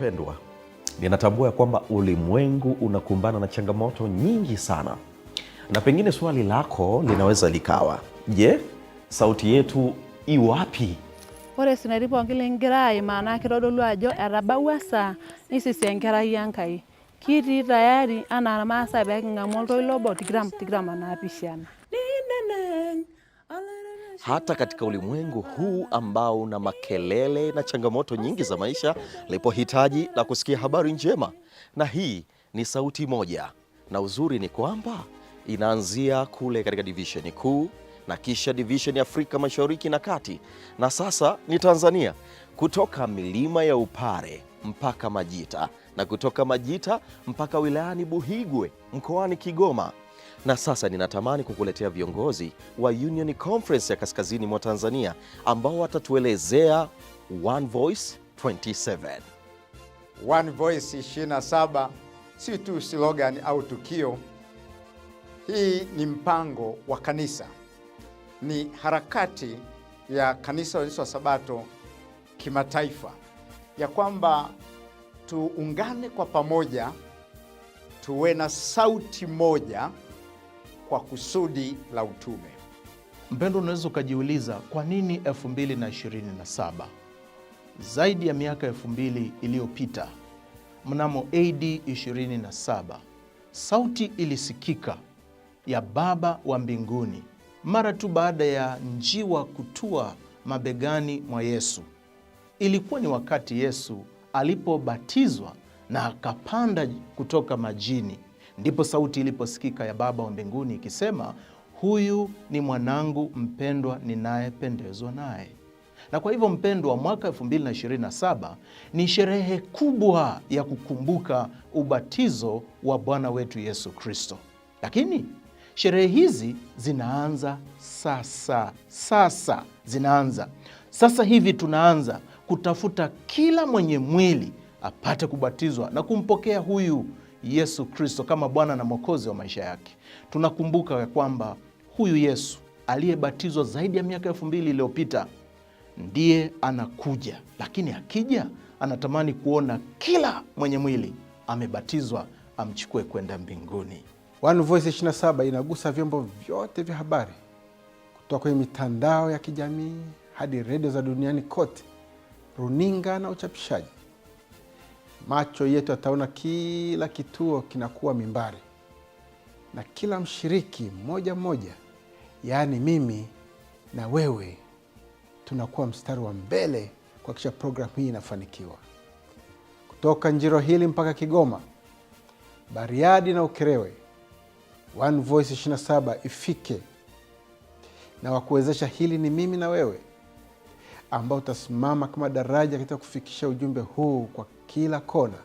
Mpendwa, ninatambua ya kwamba ulimwengu unakumbana na changamoto nyingi sana, na pengine swali lako linaweza likawa, je, sauti yetu iwapi? Ore sinaripo ngilengirai maana kitodolu ajo etabaua saa nisisi enkerai Enkai. Kitii tayari ana Irmaasai pee kingamu oltoilo obo tikitam naapishana. Hata katika ulimwengu huu ambao una makelele na changamoto nyingi za maisha, lipo hitaji la kusikia habari njema, na hii ni sauti moja. Na uzuri ni kwamba inaanzia kule katika divisheni kuu na kisha divisheni ya Afrika Mashariki na Kati, na sasa ni Tanzania, kutoka milima ya Upare mpaka Majita, na kutoka Majita mpaka wilayani Buhigwe mkoani Kigoma. Na sasa ninatamani kukuletea viongozi wa Union Conference ya Kaskazini mwa Tanzania ambao watatuelezea One Voice 27. One Voice 27 si tu slogan au tukio. Hii ni mpango wa kanisa, ni harakati ya kanisa la Waadventista wa Sabato kimataifa, ya kwamba tuungane kwa pamoja, tuwe na sauti moja kwa kusudi la utume. Mpendwa, unaweza ukajiuliza kwa nini 2027? Zaidi ya miaka 2000 iliyopita, mnamo AD 27, sauti ilisikika ya Baba wa mbinguni mara tu baada ya njiwa kutua mabegani mwa Yesu. Ilikuwa ni wakati Yesu alipobatizwa na akapanda kutoka majini, ndipo sauti iliposikika ya Baba wa mbinguni ikisema, huyu ni mwanangu mpendwa ninayependezwa naye. Na kwa hivyo mpendwa, mwaka 2027 ni sherehe kubwa ya kukumbuka ubatizo wa Bwana wetu Yesu Kristo. Lakini sherehe hizi zinaanza sasa zinaanza sasa hivi. Tunaanza kutafuta kila mwenye mwili apate kubatizwa na kumpokea huyu Yesu Kristo kama Bwana na Mwokozi wa maisha yake. Tunakumbuka ya kwamba huyu Yesu aliyebatizwa zaidi ya miaka 2000 iliyopita ndiye anakuja, lakini akija anatamani kuona kila mwenye mwili amebatizwa, amchukue kwenda mbinguni. One Voice 27 inagusa vyombo vyote vya habari, kutoka kwenye mitandao ya kijamii hadi redio za duniani kote, runinga na uchapishaji. Macho yetu yataona kila kituo kinakuwa mimbari, na kila mshiriki mmoja mmoja, yaani mimi na wewe, tunakuwa mstari wa mbele kuhakikisha programu hii inafanikiwa. Kutoka Njiro Hili mpaka Kigoma, Bariadi na Ukerewe, One Voice 27 ifike. Na wakuwezesha hili ni mimi na wewe, ambao utasimama kama daraja katika kufikisha ujumbe huu kwa kila kona,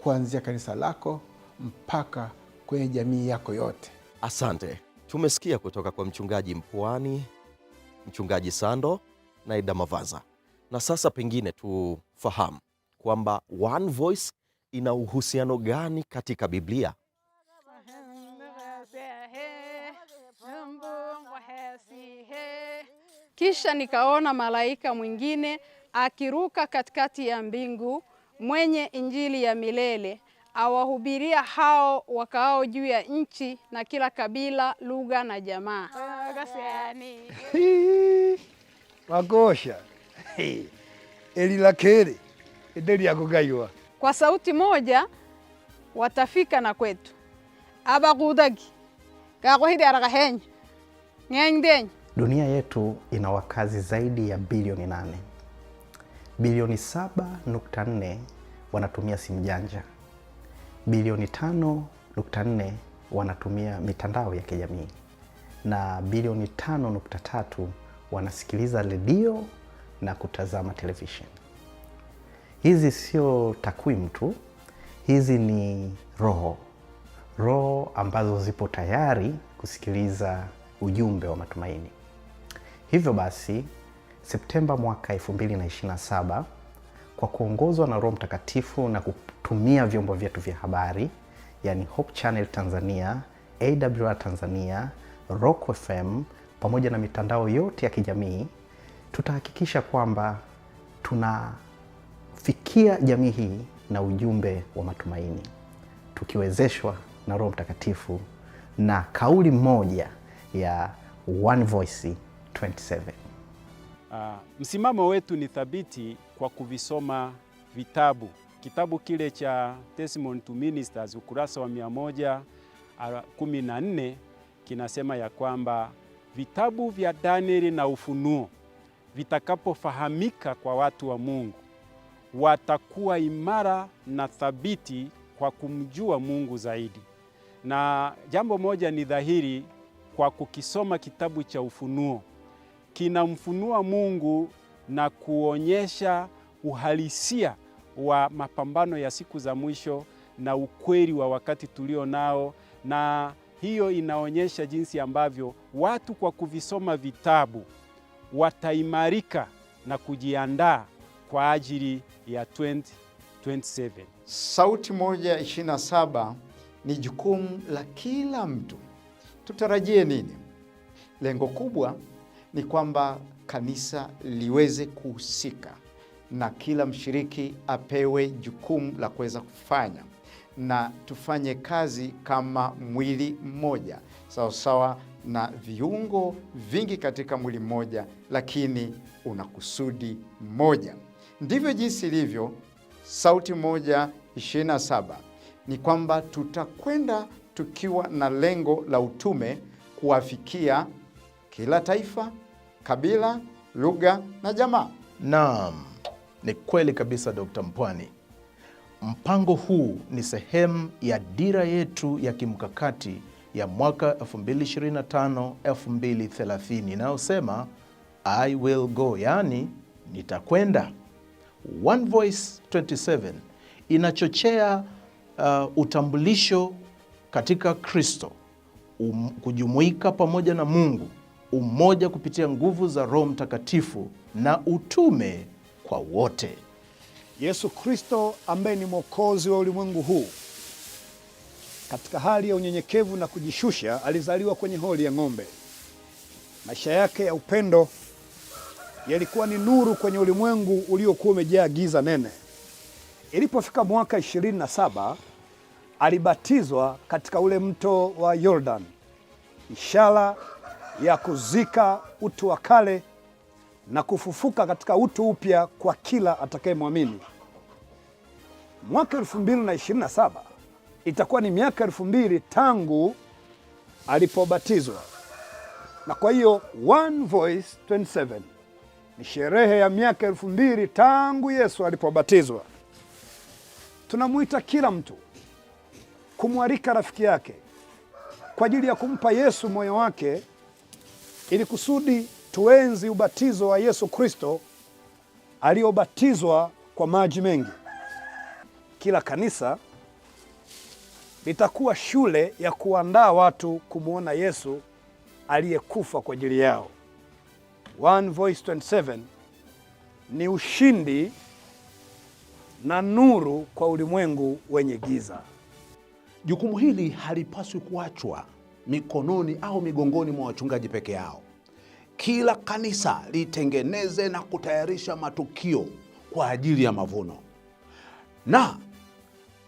kuanzia kanisa lako mpaka kwenye jamii yako yote. Asante. Tumesikia kutoka kwa mchungaji Mpwani, mchungaji Sando na Ida Mavaza. Na sasa pengine tufahamu kwamba One Voice ina uhusiano gani katika Biblia? Kisha nikaona malaika mwingine akiruka katikati ya mbingu, mwenye injili ya milele, awahubiria hao wakaao juu ya nchi na kila kabila, lugha na jamaa. Magosha elilakere edeli ya kugaiwa. Kwa sauti moja watafika na kwetu abagudagi kakohidi arakahenyi ngengdenyi. Dunia yetu ina wakazi zaidi ya bilioni 8. Bilioni 7.4 wanatumia simu janja. Bilioni 5.4 wanatumia mitandao ya kijamii. Na bilioni 5.3 wanasikiliza redio na kutazama television. Hizi sio takwimu tu, hizi ni roho ambazo zipo tayari kusikiliza ujumbe wa matumaini. Hivyo basi, Septemba mwaka 2027, kwa kuongozwa na Roho Mtakatifu na kutumia vyombo vyetu vya habari, yani Hope Channel Tanzania, AWR Tanzania, Rock FM, pamoja na mitandao yote ya kijamii, tutahakikisha kwamba tunafikia jamii hii na ujumbe wa matumaini, tukiwezeshwa na Roho Mtakatifu na kauli moja ya One Voice 27. Msimamo wetu ni thabiti kwa kuvisoma vitabu. Kitabu kile cha Testimony to Ministers ukurasa wa 114 kinasema ya kwamba vitabu vya Danieli na Ufunuo vitakapofahamika kwa watu wa Mungu, watakuwa imara na thabiti kwa kumjua Mungu zaidi. Na jambo moja ni dhahiri kwa kukisoma kitabu cha Ufunuo, kinamfunua Mungu na kuonyesha uhalisia wa mapambano ya siku za mwisho na ukweli wa wakati tulio nao, na hiyo inaonyesha jinsi ambavyo watu kwa kuvisoma vitabu wataimarika na kujiandaa kwa ajili ya 2027. Sauti moja 27 ni jukumu la kila mtu. Tutarajie nini? Lengo kubwa ni kwamba kanisa liweze kuhusika na kila mshiriki apewe jukumu la kuweza kufanya, na tufanye kazi kama mwili mmoja, sawa na viungo vingi katika mwili mmoja, lakini una kusudi moja. Ndivyo jinsi ilivyo sauti moja 27, ni kwamba tutakwenda tukiwa na lengo la utume kuwafikia kila taifa, kabila, lugha na jamaa. Naam, ni kweli kabisa Dr. Mpwani. Mpango huu ni sehemu ya dira yetu ya kimkakati ya mwaka 2025-2030 inayosema I will go, yani nitakwenda. One Voice 27 inachochea utambulisho katika Kristo, kujumuika pamoja na Mungu, umoja kupitia nguvu za Roho Mtakatifu na utume kwa wote. Yesu Kristo ambaye ni Mwokozi wa ulimwengu huu, katika hali ya unyenyekevu na kujishusha, alizaliwa kwenye hori ya ng'ombe. Maisha yake ya upendo yalikuwa ni nuru kwenye ulimwengu uliokuwa umejaa giza nene. Ilipofika mwaka 27, alibatizwa katika ule mto wa Yordan, ishara ya kuzika utu wa kale na kufufuka katika utu upya kwa kila atakayemwamini. Mwaka 2027 itakuwa ni miaka 2000 tangu alipobatizwa, na kwa hiyo One Voice 27 ni sherehe ya miaka 2000 tangu Yesu alipobatizwa. Tunamuita kila mtu kumwalika rafiki yake kwa ajili ya kumpa Yesu moyo wake, ili kusudi tuenzi ubatizo wa Yesu Kristo aliobatizwa kwa maji mengi. Kila kanisa litakuwa shule ya kuandaa watu kumwona Yesu aliyekufa kwa ajili yao. One Voice 27 ni ushindi na nuru kwa ulimwengu wenye giza. Jukumu hili halipaswi kuachwa mikononi au migongoni mwa wachungaji peke yao. Kila kanisa litengeneze na kutayarisha matukio kwa ajili ya mavuno na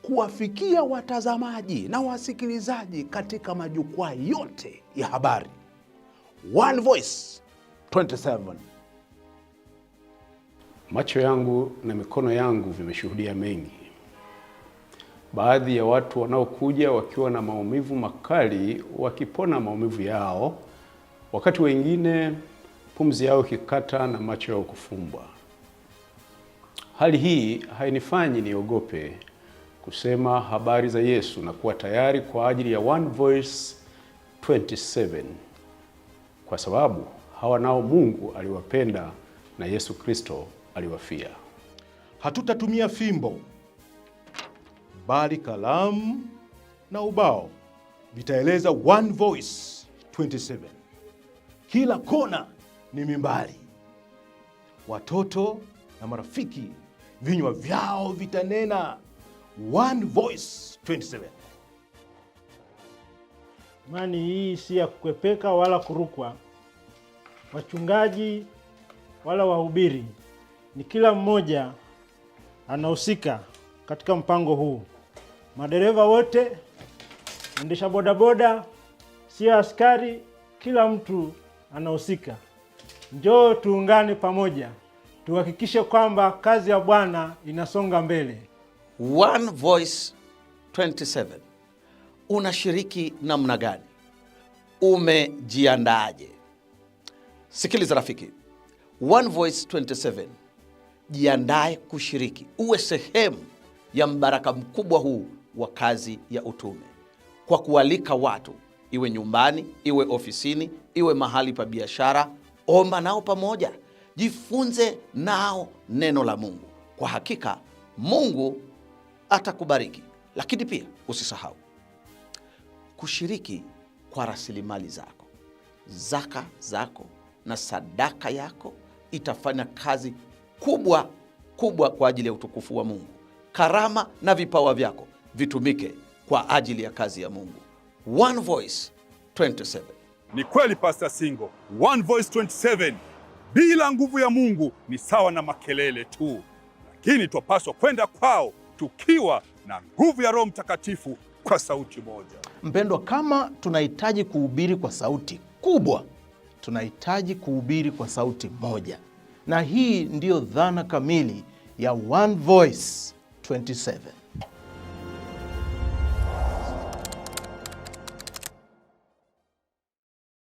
kuwafikia watazamaji na wasikilizaji katika majukwaa yote ya habari. One Voice 27. Macho yangu na mikono yangu vimeshuhudia mengi. Baadhi ya watu wanaokuja wakiwa na maumivu makali wakipona maumivu yao, wakati wengine pumzi yao ikikata na macho yao kufumbwa. Hali hii hainifanyi niogope kusema habari za Yesu na kuwa tayari kwa ajili ya One Voice 27, kwa sababu hawa nao Mungu aliwapenda na Yesu Kristo aliwafia. Hatutatumia fimbo, bali kalamu na ubao vitaeleza One Voice 27. Kila kona ni mimbari. Watoto na marafiki, vinywa vyao vitanena One Voice 27. Imani hii si ya kukwepeka wala kurukwa. Wachungaji wala wahubiri, ni kila mmoja anahusika katika mpango huu. Madereva wote, endesha bodaboda, sio askari, kila mtu anahusika. Njoo tuungane pamoja, tuhakikishe kwamba kazi ya Bwana inasonga mbele. One Voice 27. Unashiriki namna gani? Umejiandaaje? Sikiliza rafiki, One Voice 27, jiandae kushiriki, uwe sehemu ya mbaraka mkubwa huu wa kazi ya utume, kwa kualika watu, iwe nyumbani, iwe ofisini, iwe mahali pa biashara. Omba nao pamoja, jifunze nao neno la Mungu. Kwa hakika Mungu atakubariki. Lakini pia usisahau kushiriki kwa rasilimali zako. Zaka zako na sadaka yako itafanya kazi kubwa kubwa kwa ajili ya utukufu wa Mungu. Karama na vipawa vyako vitumike kwa ajili ya kazi ya Mungu. One Voice 27. Ni kweli Pastor Singo, One Voice 27 bila nguvu ya Mungu ni sawa na makelele tu, lakini twapaswa kwenda kwao tukiwa na nguvu ya Roho Mtakatifu kwa sauti moja. Mpendwa, kama tunahitaji kuhubiri kwa sauti kubwa, tunahitaji kuhubiri kwa sauti moja, na hii ndiyo dhana kamili ya One Voice 27.